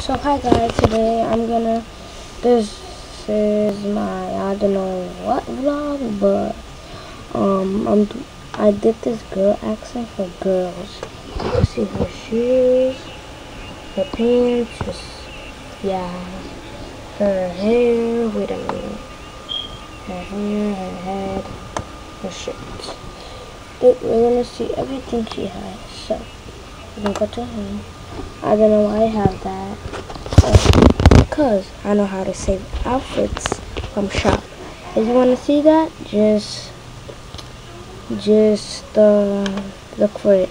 So hi guys, today this is my, I don't know what vlog, but I did this girl accent for girls. You can see her shoes, her pants, her hair, wait a minute, her hair, her head, her shirt. We're gonna see everything she has, so we're gonna go to her. I don't know why I have that. Because I know how to save outfits from shop. If you want to see that, just look for it.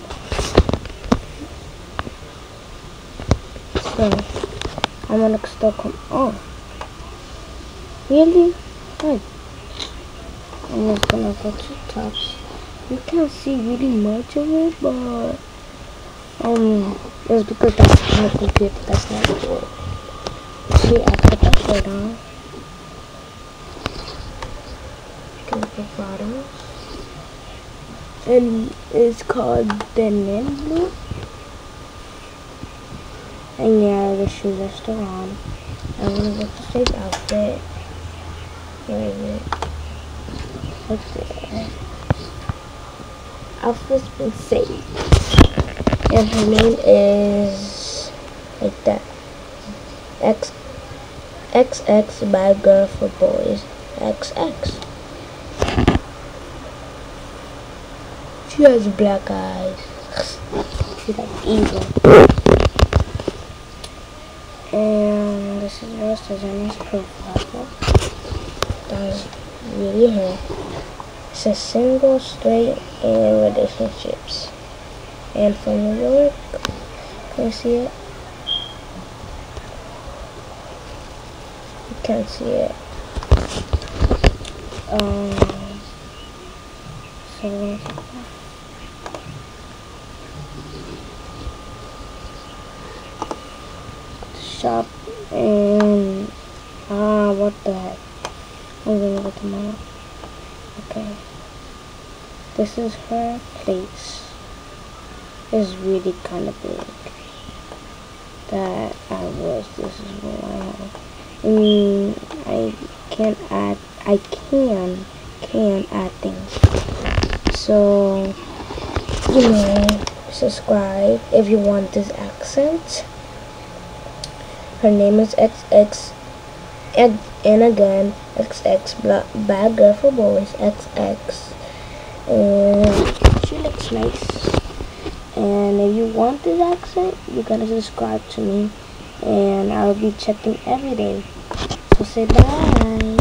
So I'm gonna still come on. Really? Good. I'm just gonna go to tops. You can't see really much of it, but it's because that's my computer. That's not good. See, I put that shirt on. Can put bottoms. And it's called Denim Blue. And yeah, the shoes are still on. I'm gonna go to save outfit. Where is it? Let's see. Outfit's been saved. And her name is like that. XX Bad Girl for Boys. XX. She has black eyes. She's like evil. And this is Rose Designer's profile. That's really her. It says single, straight, and relationships. And from New York. Can you see it? You can't see it. So shop and what the heck? I'm gonna go tomorrow. Okay. This is her place. It's really kind of big. This is what I have. I can add things. So, subscribe if you want this accent. Her name is XX, and again, XX Bad Girl for Boys, XX. And she looks nice. And if you want this accent, you gotta subscribe to me. And I'll be checking every day. So say bye.